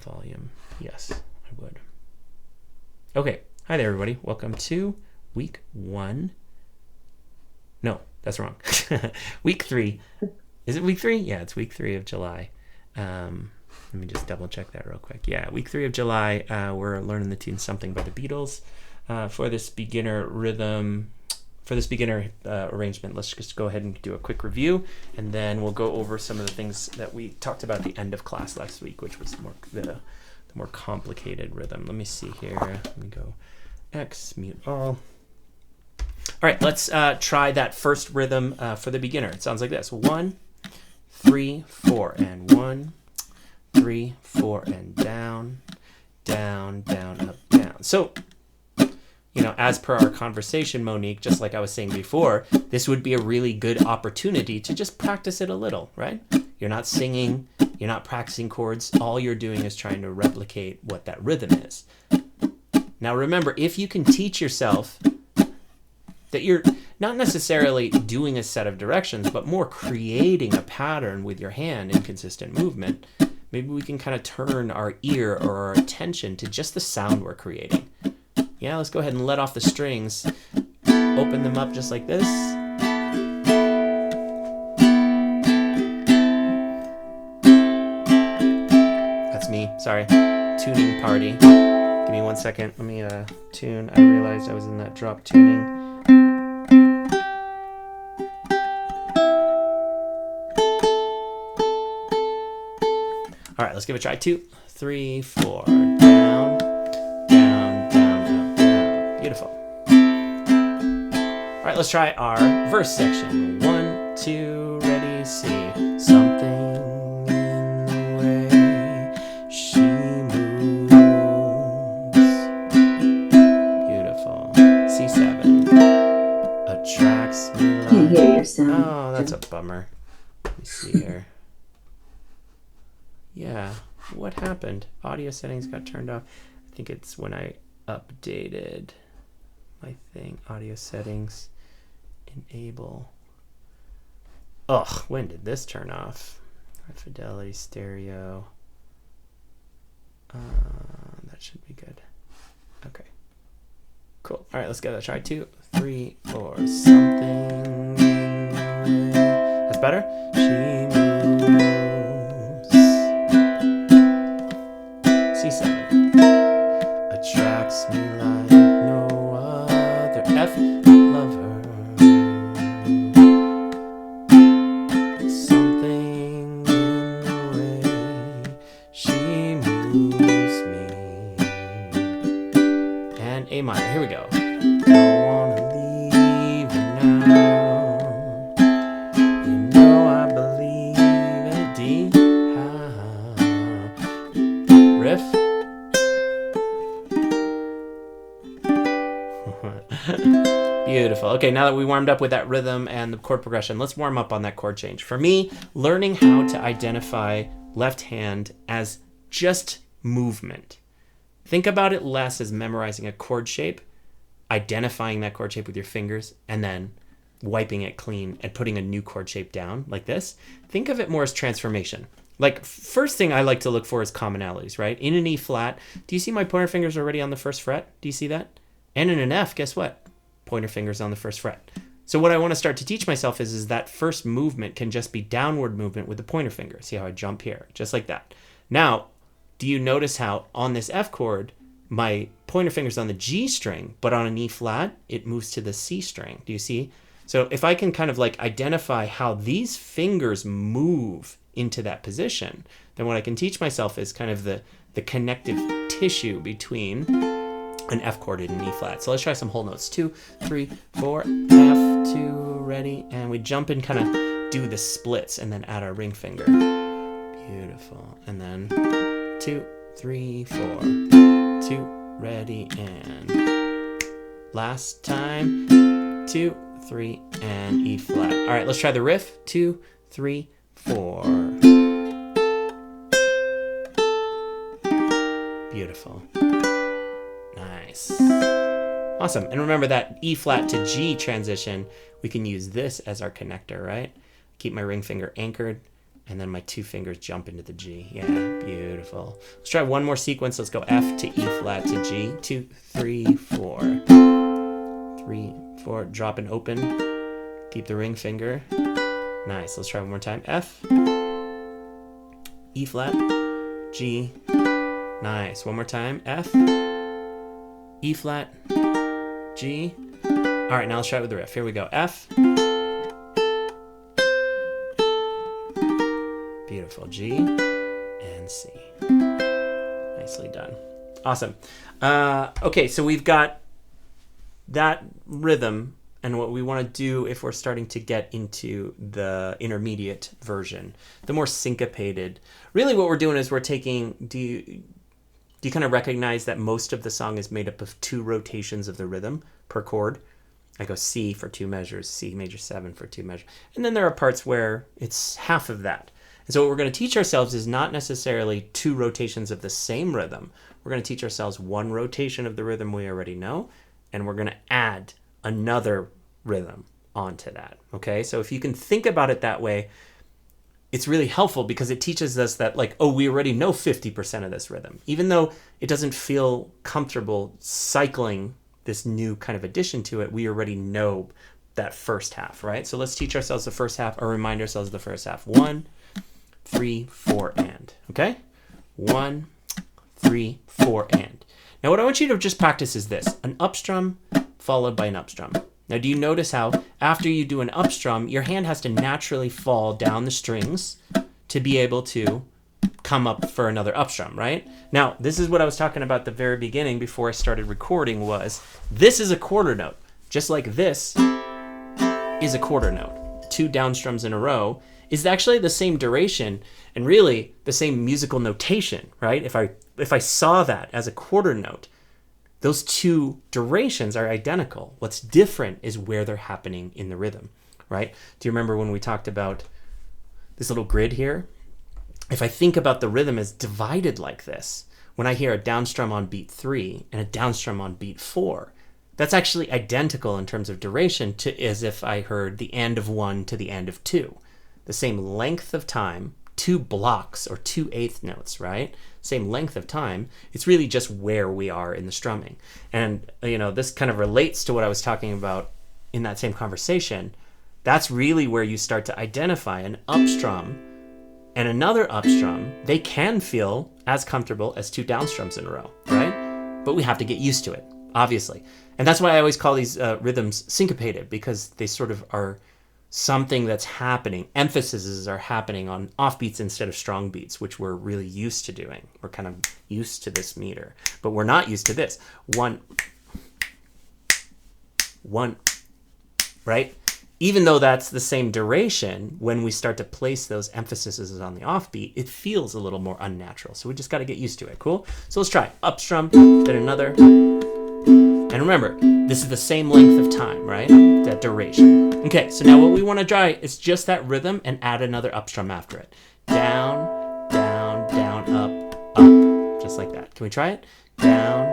volume. Yes, I would. Okay. Hi there, everybody. Welcome to week 1. No, that's wrong. Week 3. Is it week 3? Yeah, it's week 3 of July. Let me just double check that real quick. Yeah, week 3 of July. We're learning the tune Something by the Beatles. For this beginner rhythm, for this beginner arrangement, let's just go ahead and do a quick review, and then we'll go over some of the things that we talked about at the end of class last week, which was the more complicated rhythm. Let me see here. Let me go X, mute all. All right, let's try that first rhythm for the beginner. It sounds like this: 1, 3, 4, and 1, 3, 4, and down, down, down, up, down. So, as per our conversation, Monique, just like I was saying before, this would be a really good opportunity to just practice it a little, right? You're not singing, you're not practicing chords. All you're doing is trying to replicate what that rhythm is. Now, remember, if you can teach yourself that you're not necessarily doing a set of directions, but more creating a pattern with your hand in consistent movement, maybe we can kind of turn our ear or our attention to just the sound we're creating. Yeah, let's go ahead and let off the strings. Open them up just like this. That's me, sorry. Tuning party. Give me 1 second. Let me tune. I realized I was in that drop tuning. All right, let's give it a try. 2, 3, 4. Down, down, down, down, down. Beautiful. All right, let's try our verse section. 1, 2, ready, see. Something in the way she moves. Beautiful. C7. Attracts me like... Can't hear your sound. Oh, that's a bummer. Let me see here. Yeah, what happened? Audio settings got turned off. I think it's when I updated my thing. Audio settings, enable. Ugh, when did this turn off? High fidelity stereo. That should be good. Okay, cool. All right, let's give that a try. 2, 3, 4. Something. That's better. She moves. C7. Attracts me like no other. F. Love her. Something in the way she moves me. And A minor. Here we go. Don't wanna leave her now. You know I believe in D. Riff. Beautiful. Okay, now that we warmed up with that rhythm and the chord progression, let's warm up on that chord change. For me, learning how to identify left hand as just movement. Think about it less as memorizing a chord shape, identifying that chord shape with your fingers, and then wiping it clean and putting a new chord shape down like this. Think of it more as transformation. Like, first thing I like to look for is commonalities, right? In an E flat, do you see my pointer fingers already on the first fret? Do you see that? And in an F, guess what? Pointer fingers on the first fret. So what I want to start to teach myself is that first movement can just be downward movement with the pointer finger. See how I jump here? Just like that. Now, do you notice how on this F chord, my pointer finger's on the G string, but on an E flat, it moves to the C string. Do you see? So if I can kind of like identify how these fingers move into that position, then what I can teach myself is kind of the connective tissue between an F chord and an E flat. So let's try some whole notes. 2, 3, 4, F2, ready, and we jump and kind of do the splits and then add our ring finger. Beautiful. And then 2, 3, 4, 2, ready, and last time 2, 3, and E flat. All right, let's try the riff. 2, 3, 4. Beautiful. Nice. Awesome. And remember that E flat to G transition, we can use this as our connector, right? Keep my ring finger anchored, and then my 2 fingers jump into the G. Yeah, beautiful. Let's try one more sequence. Let's go F to E flat to G. 2, 3, 4. 3, 4. Drop and open. Keep the ring finger. Nice. Let's try one more time. F, E flat, G. Nice. One more time. F, E flat, G. All right, now let's try it with the riff. Here we go. F. Beautiful. G and C. Nicely done. Awesome. Okay, so we've got that rhythm, and what we want to do if we're starting to get into the intermediate version, the more syncopated. Really what we're doing is we're taking, do you kind of recognize that most of the song is made up of 2 rotations of the rhythm per chord? I go C for 2 measures, C major 7 for 2 measures. And then there are parts where it's half of that. And so what we're going to teach ourselves is not necessarily 2 rotations of the same rhythm. We're going to teach ourselves 1 rotation of the rhythm we already know, and we're going to add another rhythm onto that. Okay, so if you can think about it that way, it's really helpful because it teaches us that, like, oh, we already know 50% of this rhythm. Even though it doesn't feel comfortable cycling this new kind of addition to it, we already know that first half, right? So let's teach ourselves the first half, or remind ourselves of the first half. 1, 3, 4, and. Okay? 1, 3, 4, and. Now what I want you to just practice is this: an up strum followed by an up strum. Now do you notice how after you do an up strum, your hand has to naturally fall down the strings to be able to come up for another up strum, right? Now this is what I was talking about at the very beginning before I started recording, was this is a quarter note. Just like this is a quarter note. 2 down strums in a row is actually the same duration and really the same musical notation, right? If I saw that as a quarter note, those 2 durations are identical. What's different is where they're happening in the rhythm, right? Do you remember when we talked about this little grid here? If I think about the rhythm as divided like this, when I hear a down strum on beat 3 and a down strum on beat 4, that's actually identical in terms of duration to as if I heard the end of 1 to the end of 2. The same length of time, 2 blocks or 2 eighth notes, right? Same length of time. It's really just where we are in the strumming. And, you know, this kind of relates to what I was talking about in that same conversation. That's really where you start to identify an up strum and another up strum. They can feel as comfortable as 2 down strums in a row, right? But we have to get used to it, obviously. And that's why I always call these rhythms syncopated, because they sort of are something that's happening. Emphases are happening on off beats instead of strong beats, which we're really used to doing. We're kind of used to this meter, but we're not used to this. 1, 1, right? Even though that's the same duration, when we start to place those emphases on the offbeat, it feels a little more unnatural. So we just got to get used to it. Cool? So let's try up strum, then another. And remember, this is the same length of time, right? That duration. Okay, so now what we want to try is just that rhythm and add another up strum after it. Down, down, down, up, up. Just like that. Can we try it? Down,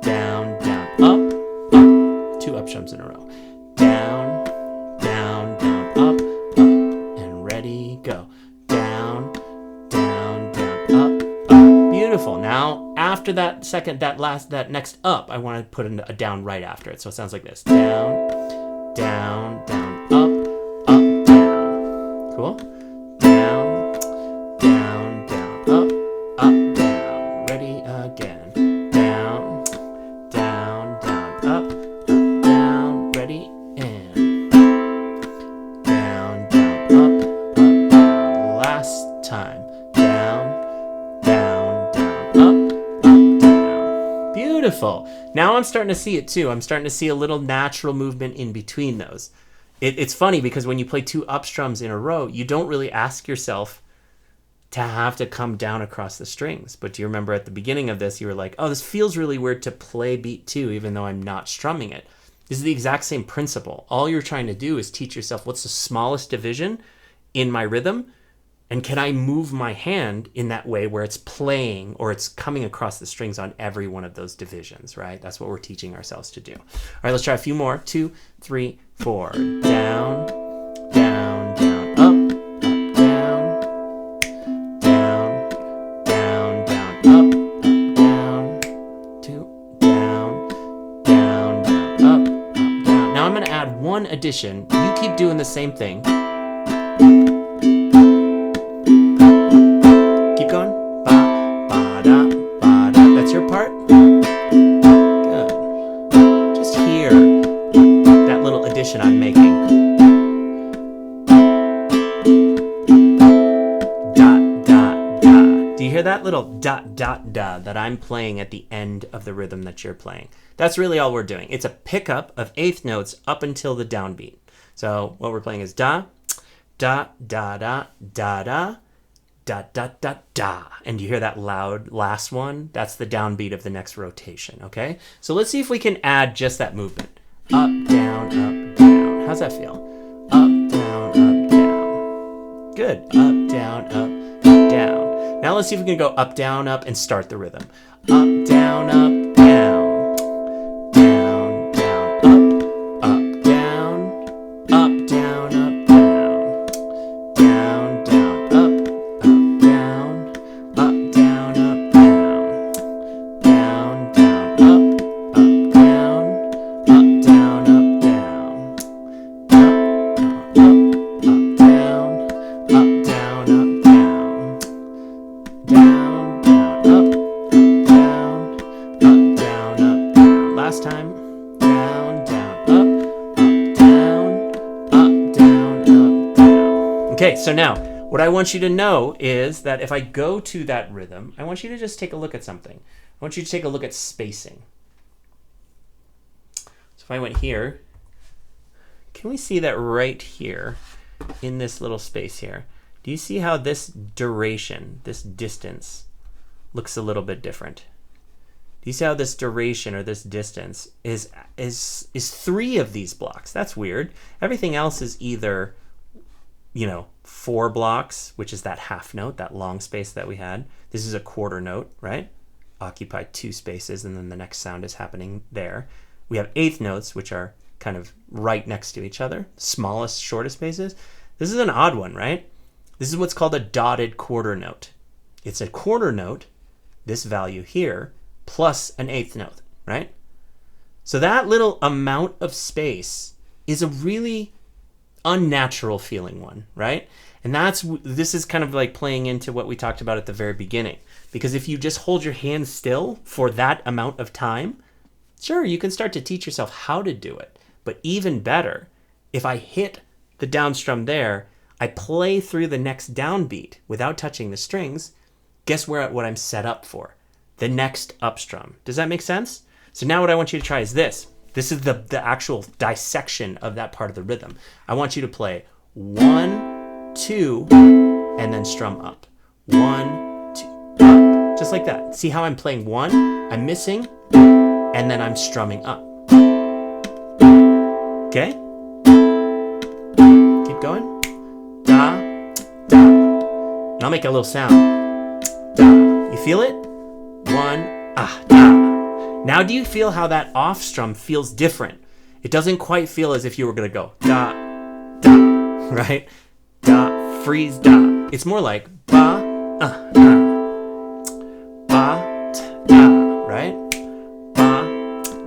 down, down, up, up. 2 up strums in a row. Down, down, down, up, up. And ready, go. Down, down, down, up, up. Beautiful. Now, after that that next up, I want to put a down right after it. So it sounds like this. Down, down, down, up, up, down. Cool? Down, down, down, up, up, down. Ready again. Down, down, down, up, up, down. Ready, and down, down, up, up, down. Last time. Down, down, down, up, down. Beautiful. Now I'm starting to see it too. I'm starting to see a little natural movement in between those. It's funny because when you play 2 up strums in a row, you don't really ask yourself to have to come down across the strings. But do you remember at the beginning of this, you were like, oh, this feels really weird to play beat 2 even though I'm not strumming it. This is the exact same principle. All you're trying to do is teach yourself what's the smallest division in my rhythm, and can I move my hand in that way where it's playing or it's coming across the strings on every one of those divisions, right? That's what we're teaching ourselves to do. All right, let's try a few more. 2, 3, 4. Down, down, down, up, up, down. repetition. You keep doing the same thing. Keep going. Ba, ba, da, ba, da. That's your part. Good. Just hear that little addition I'm making. Dot, dot, da. Do you hear that little dot, dot, da that I'm playing at the end of the rhythm that you're playing? That's really all we're doing. It's a pickup of eighth notes up until the downbeat. So what we're playing is da, da, da, da, da, da, da, da, da, da. And you hear that loud last one? That's the downbeat of the next rotation, okay? So let's see if we can add just that movement. Up, down, up, down. How's that feel? Up, down, up, down. Good. Up, down, up, down. Now let's see if we can go up, down, up, and start the rhythm. Up, down, up, down. Down, down, up, down. Up, down, up, down. Down, down, up, down. Up, down, up, down. Down, down, up, down. Up, down, up, down. Up, down. Up, down, up, down. Down, down, up, down. Up, down, up, down. Last time. Down, down, up, down. Up, down, up, down. Okay, so now what I want you to know is that if I go to that rhythm, I want you to just take a look at something. I want you to take a look at spacing. So if I went here, can we see that right here in this little space here? Do you see how this duration, this distance, looks a little bit different? Do you see how this duration or this distance is 3 of these blocks? That's weird. Everything else is either, 4 blocks, which is that half note, that long space that we had. This is a quarter note, right? Occupy 2 spaces, and then the next sound is happening there. We have eighth notes, which are kind of right next to each other, smallest, shortest spaces. This is an odd one, right? This is what's called a dotted quarter note. It's a quarter note, this value here, plus an eighth note, right? So that little amount of space is a really unnatural feeling one, right? And this is kind of like playing into what we talked about at the very beginning. Because if you just hold your hand still for that amount of time, sure, you can start to teach yourself how to do it. But even better, if I hit the down strum there, I play through the next downbeat without touching the strings, guess what I'm set up for? The next up strum. Does that make sense? So now what I want you to try is this. This is the actual dissection of that part of the rhythm. I want you to play 1, 2, and then strum up. 1, 2, up. Just like that. See how I'm playing 1, I'm missing, and then I'm strumming up. Okay? Keep going. Da, da. And I'll make a little sound. Da. You feel it? 1, ah, da. Now do you feel how that off strum feels different? It doesn't quite feel as if you were going to go da, da, right? Da, freeze, da. It's more like ba, ba, da, right? Ba,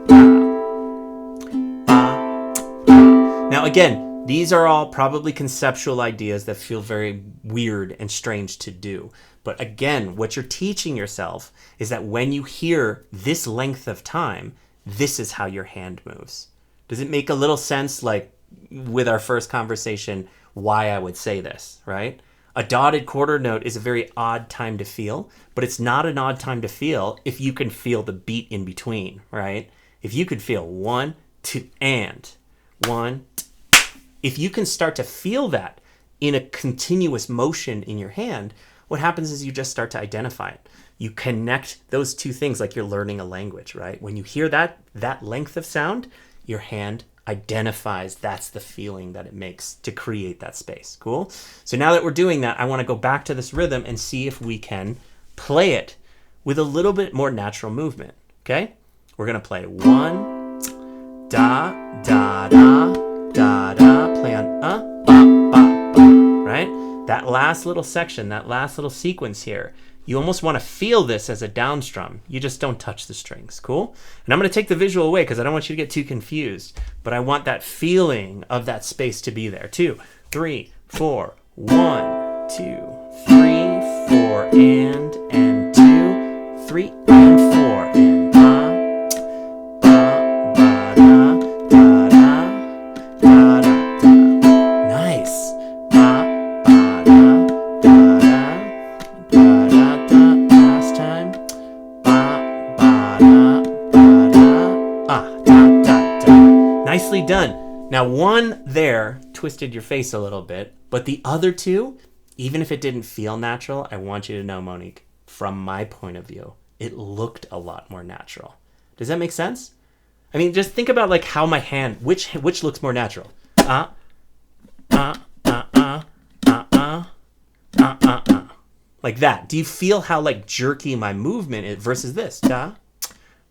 da, ba, da. Now again, these are all probably conceptual ideas that feel very weird and strange to do. But again, what you're teaching yourself is that when you hear this length of time, this is how your hand moves. Does it make a little sense, like with our first conversation, why I would say this, right? A dotted quarter note is a very odd time to feel, but it's not an odd time to feel if you can feel the beat in between, right? If you could feel 1, 2, and 1, 2. If you can start to feel that in a continuous motion in your hand, what happens is you just start to identify it. You connect those two things like you're learning a language, right? When you hear that length of sound, your hand identifies that's the feeling that it makes to create that space. Cool? So now that we're doing that, I want to go back to this rhythm and see if we can play it with a little bit more natural movement. Okay? We're going to play 1, da, da, da, da, da, play on ba, ba, ba, right? That last little section, that last little sequence here, you almost want to feel this as a down strum. You just don't touch the strings. Cool? And I'm going to take the visual away because I don't want you to get too confused. But I want that feeling of that space to be there. 2, 3, 4. 1, 2, 3, 4, and 2, 3, and 4, and nice. Last time. Nicely done. Now one there twisted your face a little bit, but the other two, even if it didn't feel natural, I want you to know, Monique, from my point of view, it looked a lot more natural. Does that make sense? I mean, just think about like how my hand, which looks more natural? Like that. Do you feel how like jerky my movement is versus this? Da,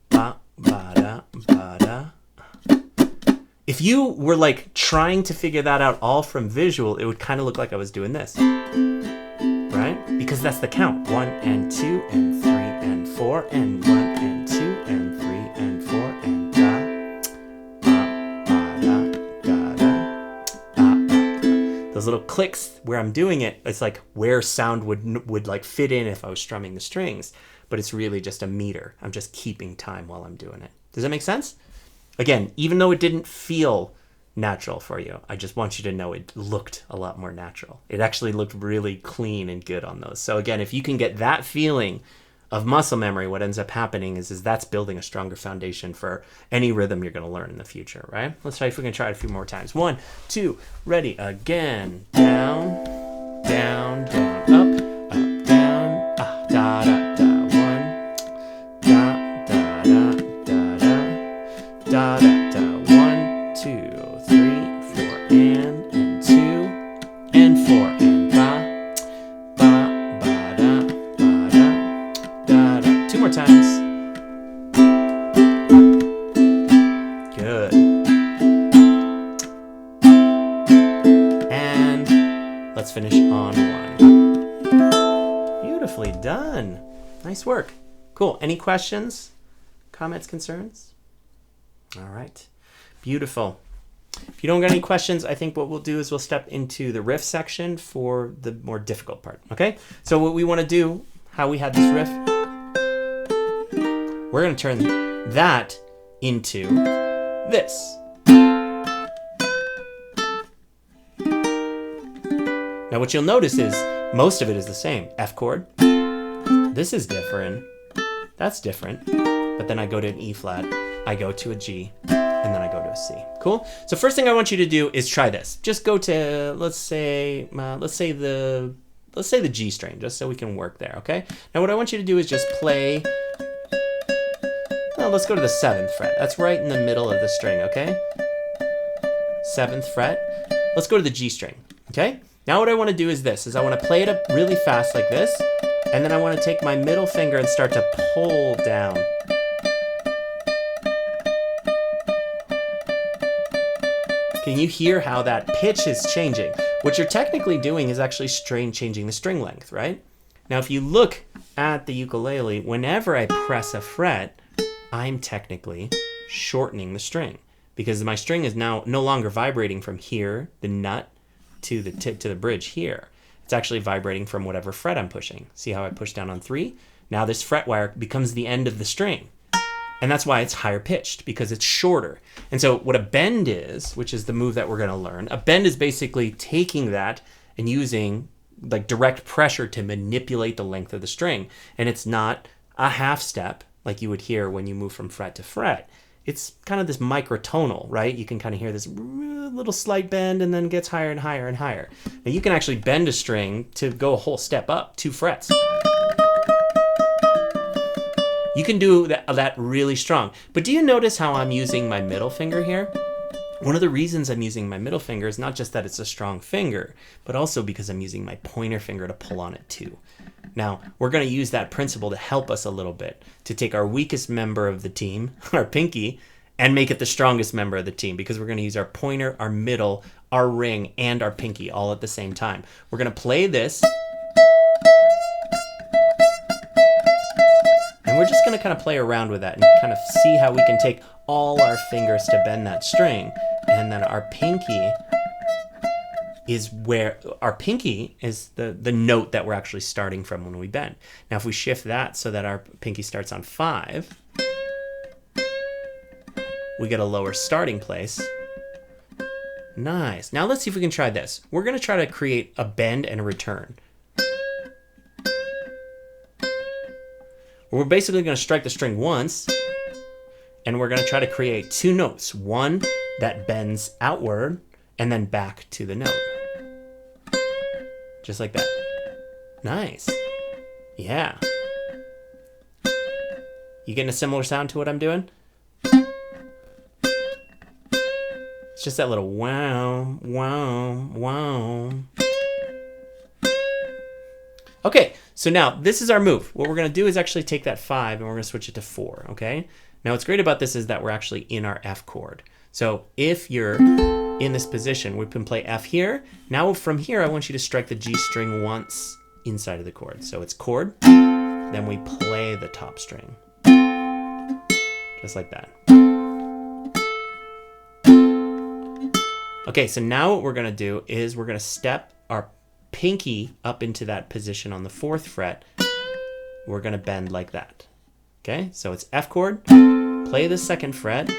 ba, ba, da, ba, da. If you were like trying to figure that out all from visual, it would kind of look like I was doing this, right? Because that's the count. 1 and 2 and 3 and 4 and 1 and 2 and 3 and 4 and da, ba, da, da. Those little clicks where I'm doing it, it's like where sound would like fit in if I was strumming the strings, but it's really just a meter. I'm just keeping time while I'm doing it. Does that make sense? Again, even though it didn't feel natural for you, I just want you to know it looked a lot more natural. It actually looked really clean and good on those. So again, if you can get that feeling of muscle memory, what ends up happening is that's building a stronger foundation for any rhythm you're going to learn in the future, right? Let's try if we can try it a few more times. 1, 2, ready, again. Down, down, down, up, down, da, da, da. 1, da, da, da, da, da. Da, da, da. 1, 2, 3, 4, and 2, and 4, and ba, ba, ba, da, da, da. 2 more times. Good. And let's finish on 1. Beautifully done. Nice work. Cool. Any questions, comments, concerns? All right, beautiful. If you don't got any questions, I think what we'll do is we'll step into the riff section for the more difficult part, okay? So what we want to do, how we had this riff, we're going to turn that into this. Now what you'll notice is most of it is the same. F chord, this is different, that's different, but then I go to an E flat, I go to a G, and then I go to a C. Cool? So first thing I want you to do is try this. Just go to, let's say the G string, just so we can work there, okay? Now what I want you to do is just play, let's go to the 7th fret. That's right in the middle of the string, okay? 7th fret. Let's go to the G string, okay? Now what I want to do is this, I want to play it up really fast like this, and then I want to take my middle finger and start to pull down. Can you hear how that pitch is changing? What you're technically doing is actually changing the string length, right? Now, if you look at the ukulele, whenever I press a fret, I'm technically shortening the string because my string is now no longer vibrating from here, the nut, to the tip to the bridge here. It's actually vibrating from whatever fret I'm pushing. See how I push down on 3? Now this fret wire becomes the end of the string. And that's why it's higher pitched, because it's shorter. And so what a bend is, which is the move that we're going to learn, a bend is basically taking that and using like direct pressure to manipulate the length of the string. And it's not a half step like you would hear when you move from fret to fret. It's kind of this microtonal, right? You can kind of hear this little slight bend and then gets higher and higher and higher. Now you can actually bend a string to go a whole step up, 2 frets. You can do that really strong. But do you notice how I'm using my middle finger here? One of the reasons I'm using my middle finger is not just that it's a strong finger, but also because I'm using my pointer finger to pull on it too. Now, we're going to use that principle to help us a little bit, to take our weakest member of the team, our pinky, and make it the strongest member of the team, because we're going to use our pointer, our middle, our ring, and our pinky all at the same time. We're going to play this. we're just going to kind of play around with that and kind of see how we can take all our fingers to bend that string. And then our pinky is the note that we're actually starting from when we bend. Now, if we shift that so that our pinky starts on 5, we get a lower starting place. Nice. Now let's see if we can try this. We're going to try to create a bend and a return. We're basically going to strike the string once, and we're going to try to create 2 notes. One that bends outward, and then back to the note. Just like that. Nice. Yeah. You getting a similar sound to what I'm doing? It's just that little wow, wow, wow. Okay, so now this is our move. What we're going to do is actually take that 5 and we're going to switch it to 4, okay? Now what's great about this is that we're actually in our F chord. So if you're in this position, we can play F here. Now from here, I want you to strike the G string once inside of the chord. So it's chord, then we play the top string. Just like that. Okay, so now what we're going to do is we're going to step our pinky up into that position on the 4th fret. We're going to bend like that. Okay, so it's F chord, play the 2nd fret,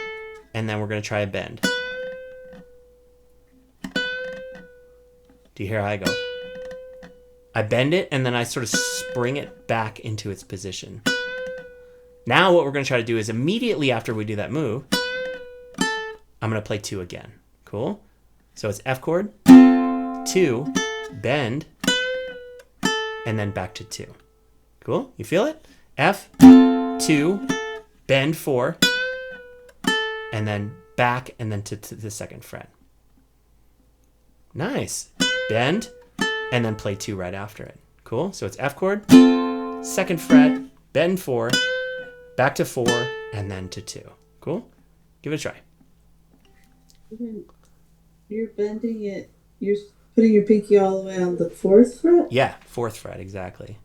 and then we're going to try a bend. Do you hear how I go? I bend it, and then I sort of spring it back into its position. Now what we're going to try to do is immediately after we do that move, I'm going to play 2 again. Cool? So it's F chord, 2, bend, and then back to 2. Cool? You feel it? F, 2, bend 4, and then back, and then to the 2nd fret. Nice. Bend, and then play 2 right after it. Cool? So it's F chord, 2nd fret, bend 4, back to 4, and then to 2. Cool? Give it a try. You're bending it, you're putting your pinky all the way on the 4th fret? Yeah, 4th fret, exactly.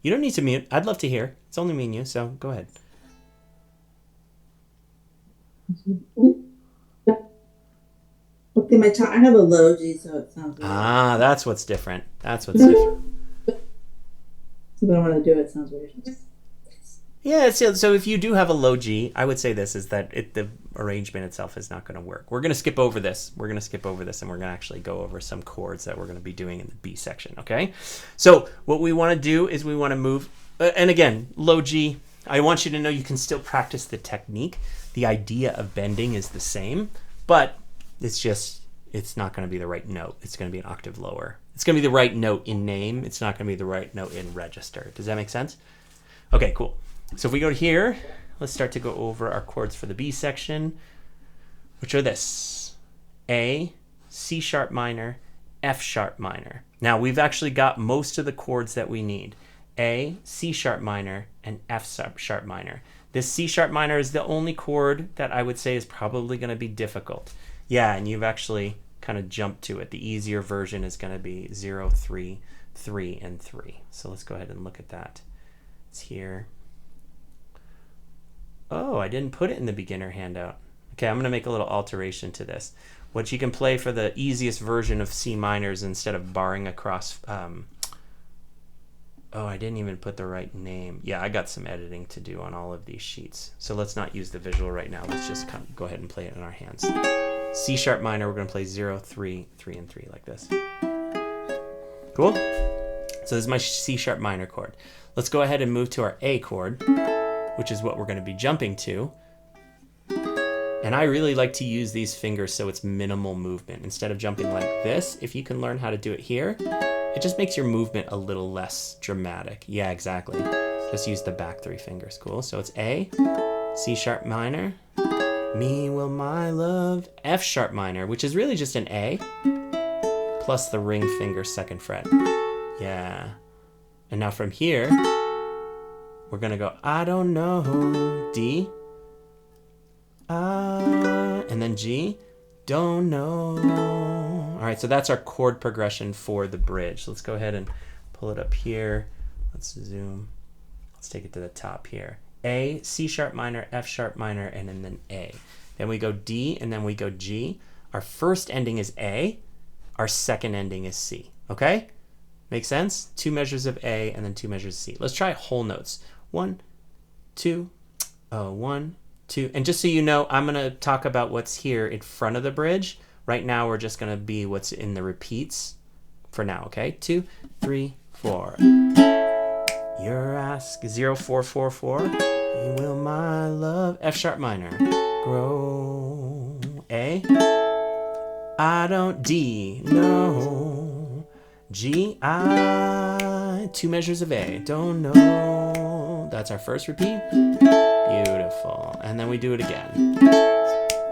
You don't need to mute. I'd love to hear. It's only me and you, so go ahead. Okay, I have a low G, so it sounds weird. Ah, that's what's different. That's what's different. So when I want to do it, it sounds weird. Yeah, so if you do have a low G, I would say this is that the arrangement itself is not going to work. We're going to skip over this. We're going to skip over this, and we're going to actually go over some chords that we're going to be doing in the B section, okay? So what we want to do is we want to move, and again, low G, I want you to know you can still practice the technique. The idea of bending is the same, but it's not going to be the right note. It's going to be an octave lower. It's going to be the right note in name. It's not going to be the right note in register. Does that make sense? Okay, cool. So if we go to here, let's start to go over our chords for the B section, which are this: A, C sharp minor, F sharp minor. Now we've actually got most of the chords that we need: A, C sharp minor, and F sharp minor. This C sharp minor is the only chord that I would say is probably going to be difficult. Yeah, and you've actually kind of jumped to it. The easier version is going to be 0, 3, 3, and 3. So let's go ahead and look at that. It's here. Oh, I didn't put it in the beginner handout. Okay, I'm going to make a little alteration to this. What you can play for the easiest version of C minors instead of barring across... oh, I didn't even put the right name. Yeah, I got some editing to do on all of these sheets. So let's not use the visual right now. Let's just kind of go ahead and play it in our hands. C sharp minor, we're going to play 0, 3, 3, and 3 like this. Cool? So this is my C sharp minor chord. Let's go ahead and move to our A chord, which is what we're going to be jumping to. And I really like to use these fingers so it's minimal movement. Instead of jumping like this, if you can learn how to do it here, it just makes your movement a little less dramatic. Yeah, exactly. Just use the back 3 fingers. Cool. So it's A, C sharp minor, me will my love, F sharp minor, which is really just an A, plus the ring finger 2nd fret. Yeah. And now from here, we're going to go, I don't know, D, and then G, don't know. All right, so that's our chord progression for the bridge. Let's go ahead and pull it up here. Let's zoom Let's take it to the top here. A, C sharp minor, F sharp minor, and then A. Then we go D, and then we go G. Our first ending is A. Our second ending is C. Okay? Make sense? 2 measures of A and then 2 measures of C. Let's try whole notes. 1, 2, 1, 2. And just so you know, I'm going to talk about what's here in front of the bridge. Right now, we're just going to be what's in the repeats for now, okay? 2, 3, 4. Your ask 0, 4, 4, 4. Will my love F sharp minor grow? A. I don't D. No. G. I. 2 measures of A. Don't know. That's our first repeat. Beautiful. And then we do it again.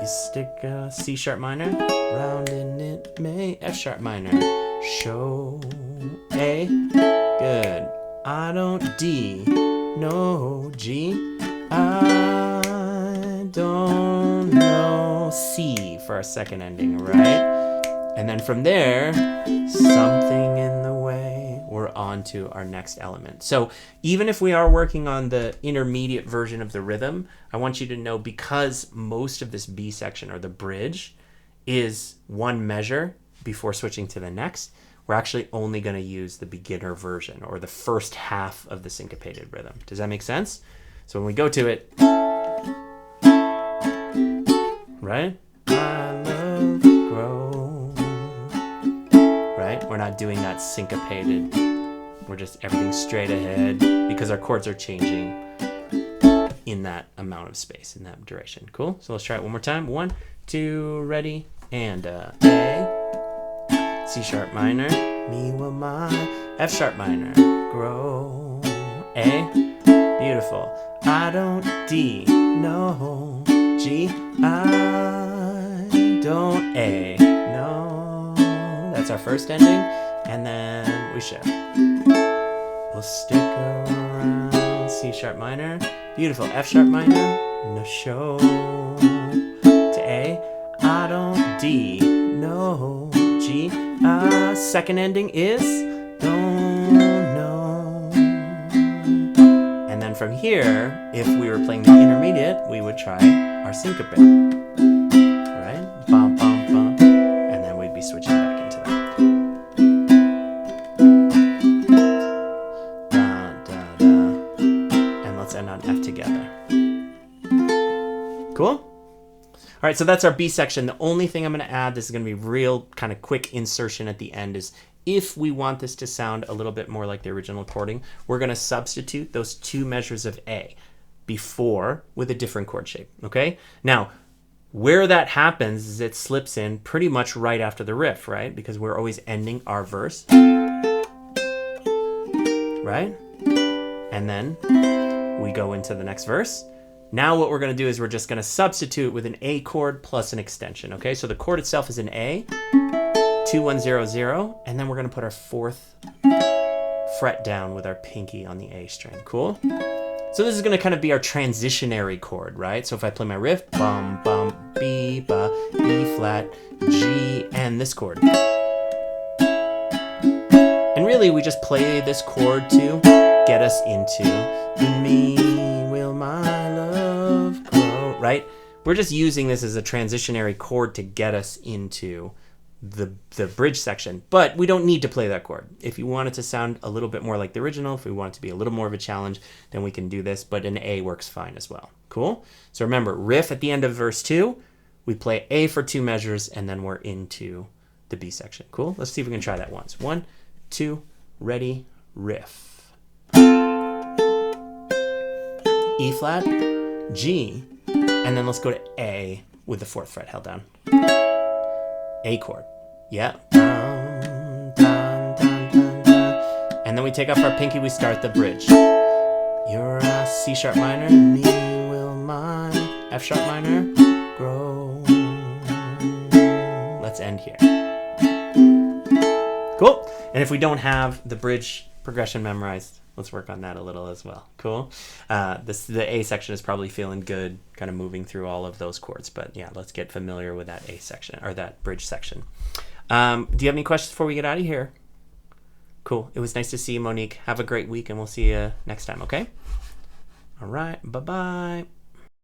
You stick a C sharp minor, round in it may, F sharp minor, show A, good. I don't D, no G, I don't know C for our second ending, right? And then from there, something in the way, we're on to our next element. So even if we are working on the intermediate version of the rhythm, I want you to know, because most of this B section or the bridge is one measure before switching to the next, we're actually only going to use the beginner version or the first half of the syncopated rhythm. Does that make sense? So when we go to it, right? I love grow. Right? We're not doing that syncopated. We're just everything straight ahead because our chords are changing in that amount of space, in that duration. Cool? So let's try it one more time. 1, 2, ready, and A, C sharp minor, me will my, F sharp minor, grow, A, beautiful, I don't D, no, G, I don't A, no, that's our first ending, and then we shift. We'll stick around, C sharp minor, beautiful, F sharp minor, no show, to A, I don't D, no, G, second ending is don't know. And then from here, if we were playing the intermediate, we would try our syncopate. Right? Bum, bum, bum. And then we'd be switching back into that. Da, da, da. And let's end on F together. Cool? All right, so that's our B section. The only thing I'm going to add, this is going to be real kind of quick insertion at the end, is if we want this to sound a little bit more like the original recording, we're going to substitute those 2 measures of A before with a different chord shape, okay? Now, where that happens is it slips in pretty much right after the riff, right? Because we're always ending our verse, right? And then we go into the next verse. Now what we're going to do is we're just going to substitute with an A chord plus an extension, okay? So the chord itself is an A, 2, 1, 0, 0, and then we're going to put our 4th fret down with our pinky on the A string. Cool? So this is going to kind of be our transitionary chord, right? So if I play my riff, bum, bum, B, ba, E flat, G, and this chord. And really we just play this chord to get us into the me will my love grow, right? We're just using this as a transitionary chord to get us into the bridge section, but we don't need to play that chord. If you want it to sound a little bit more like the original, if we want it to be a little more of a challenge, then we can do this, but an A works fine as well. Cool? So remember, riff at the end of verse 2, we play A for 2 measures, and then we're into the B section. Cool? Let's see if we can try that once. 1, 2, ready, riff. E flat, G, and then let's go to A with the 4th fret held down. A chord. Yeah. Dun, dun, dun, dun, dun. And then we take off our pinky, we start the bridge. Your C sharp minor, me will my, F sharp minor, grow. Let's end here. Cool. And if we don't have the bridge progression memorized, let's work on that a little as well. Cool. The A section is probably feeling good, kind of moving through all of those chords. But yeah, let's get familiar with that A section or that bridge section. Do you have any questions before we get out of here? Cool. It was nice to see you, Monique. Have a great week, and we'll see you next time, okay? All right. Bye-bye.